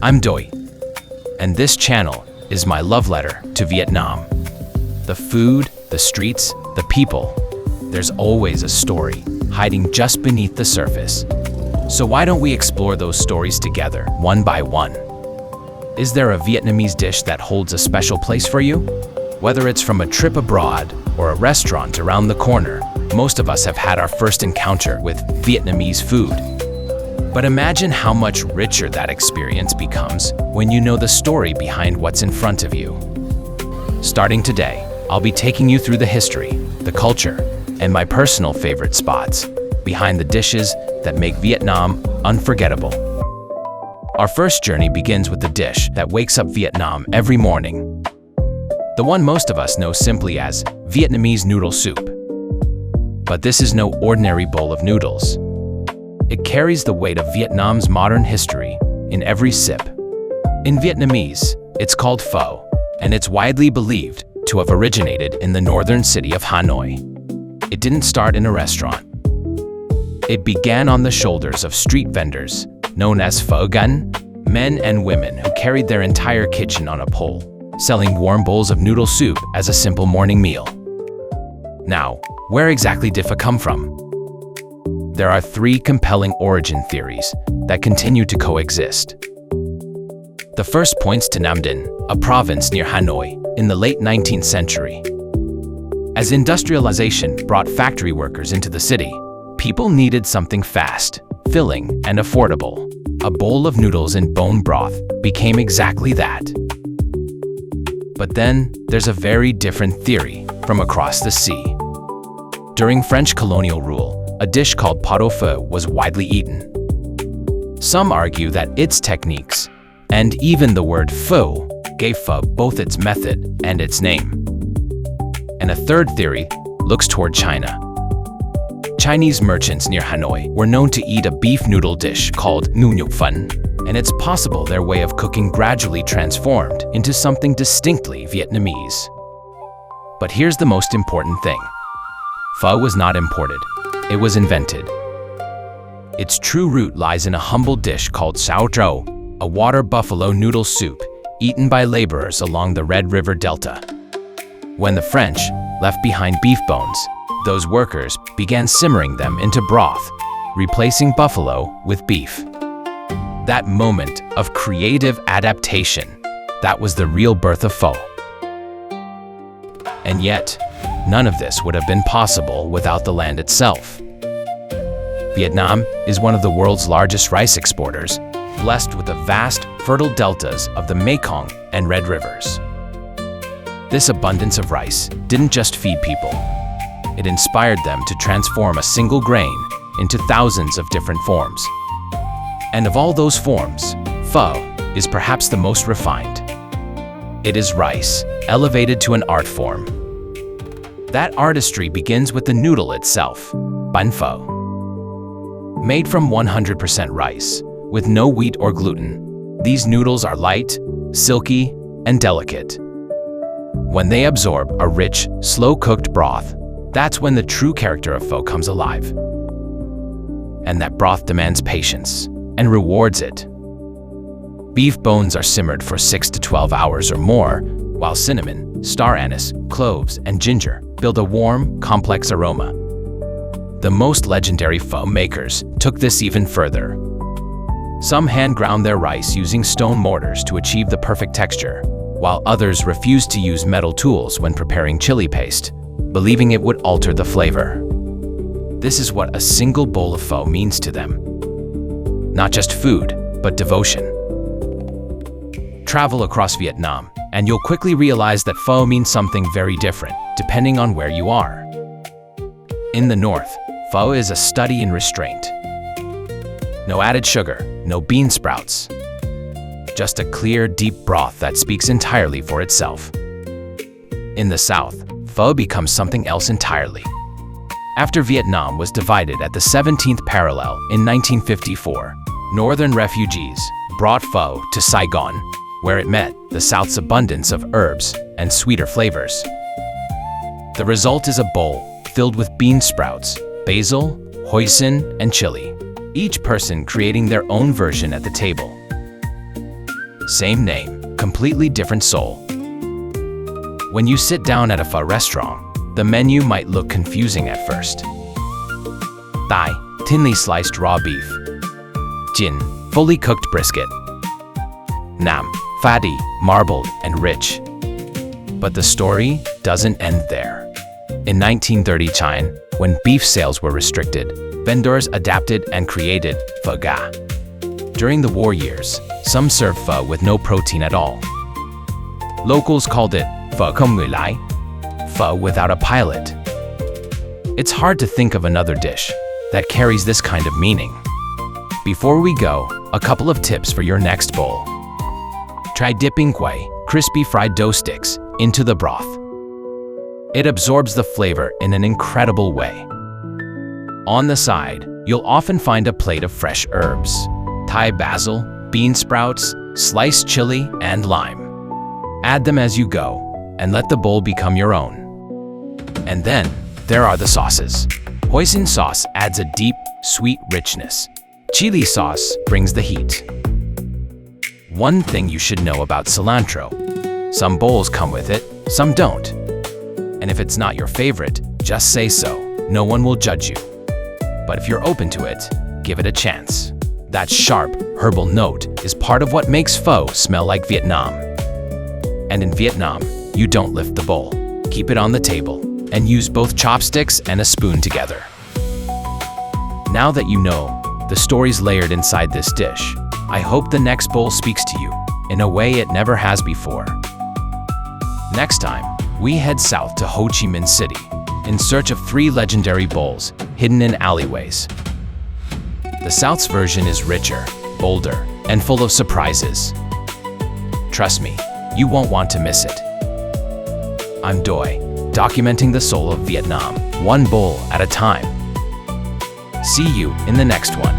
I'm Doi, and this channel is my love letter to Vietnam. The food, the streets, the people, there's always a story hiding just beneath the surface. So why don't we explore those stories together, one by one? Is there a Vietnamese dish that holds a special place for you? Whether it's from a trip abroad or a restaurant around the corner, most of us have had our first encounter with Vietnamese food. But imagine how much richer that experience becomes when you know the story behind what's in front of you. Starting today, I'll be taking you through the history, the culture, and my personal favorite spots behind the dishes that make Vietnam unforgettable. Our first journey begins with the dish that wakes up Vietnam every morning. The one most of us know simply as Vietnamese noodle soup. But this is no ordinary bowl of noodles. It carries the weight of Vietnam's modern history in every sip. In Vietnamese, it's called pho, and it's widely believed to have originated in the northern city of Hanoi. It didn't start in a restaurant. It began on the shoulders of street vendors, known as pho gun, men and women who carried their entire kitchen on a pole, selling warm bowls of noodle soup as a simple morning meal. Now, where exactly did pho come from? There are three compelling origin theories that continue to coexist. The first points to Nam Dinh, a province near Hanoi, in the late 19th century. As industrialization brought factory workers into the city, people needed something fast, filling, and affordable. A bowl of noodles in bone broth became exactly that. But then, there's a very different theory from across the sea. During French colonial rule, a dish called pot au feu was widely eaten. Some argue that its techniques, and even the word pho, gave pho both its method and its name. And a third theory looks toward China. Chinese merchants near Hanoi were known to eat a beef noodle dish called ngu nhục phấn, and it's possible their way of cooking gradually transformed into something distinctly Vietnamese. But here's the most important thing. Pho was not imported. It was invented. Its true root lies in a humble dish called sao trâu, a water buffalo noodle soup eaten by laborers along the Red River Delta. When the French left behind beef bones, those workers began simmering them into broth, replacing buffalo with beef. That moment of creative adaptation, that was the real birth of pho. And yet, none of this would have been possible without the land itself. Vietnam is one of the world's largest rice exporters, blessed with the vast, fertile deltas of the Mekong and Red Rivers. This abundance of rice didn't just feed people. It inspired them to transform a single grain into thousands of different forms. And of all those forms, pho is perhaps the most refined. It is rice, elevated to an art form. That artistry begins with the noodle itself, bánh pho. Made from 100% rice, with no wheat or gluten, these noodles are light, silky, and delicate. When they absorb a rich, slow-cooked broth, that's when the true character of pho comes alive. And that broth demands patience and rewards it. Beef bones are simmered for 6 to 12 hours or more, while cinnamon, star anise, cloves, and ginger build a warm, complex aroma. The most legendary pho makers took this even further. Some hand-ground their rice using stone mortars to achieve the perfect texture, while others refused to use metal tools when preparing chili paste, believing it would alter the flavor. This is what a single bowl of pho means to them. Not just food, but devotion. Travel across Vietnam, and you'll quickly realize that pho means something very different, depending on where you are. In the north, pho is a study in restraint. No added sugar, no bean sprouts. Just a clear, deep broth that speaks entirely for itself. In the south, pho becomes something else entirely. After Vietnam was divided at the 17th parallel in 1954, northern refugees brought pho to Saigon, where it met the South's abundance of herbs and sweeter flavors. The result is a bowl filled with bean sprouts, basil, hoisin, and chili, each person creating their own version at the table. same name, completely different soul. When you sit down at a pho restaurant, the menu might look confusing at first. Thai, thinly sliced raw beef. Jin, fully cooked brisket. Nam, fatty, marbled, and rich. But the story doesn't end there. In 1930 China, when beef sales were restricted, vendors adapted and created pho ga. During the war years, some served pho with no protein at all. Locals called it pho không người lái, pho without a pilot. It's hard to think of another dish that carries this kind of meaning. Before we go, a couple of tips for your next bowl. Try dipping quay, crispy fried dough sticks, into the broth. It absorbs the flavor in an incredible way. On the side, you'll often find a plate of fresh herbs, Thai basil, bean sprouts, sliced chili, and lime. Add them as you go, and let the bowl become your own. And then, there are the sauces. Hoisin sauce adds a deep, sweet richness. Chili sauce brings the heat. One thing you should know about cilantro. Some bowls come with it, some don't. And if it's not your favorite, just say so. No one will judge you. But if you're open to it, give it a chance. That sharp, herbal note is part of what makes pho smell like Vietnam. And in Vietnam, you don't lift the bowl. Keep it on the table and use both chopsticks and a spoon together. Now that you know the stories layered inside this dish, I hope the next bowl speaks to you in a way it never has before. Next time, we head south to Ho Chi Minh City in search of 3 legendary bowls hidden in alleyways. The South's version is richer, bolder, and full of surprises. Trust me, you won't want to miss it. I'm Doi, documenting the soul of Vietnam, one bowl at a time. See you in the next one.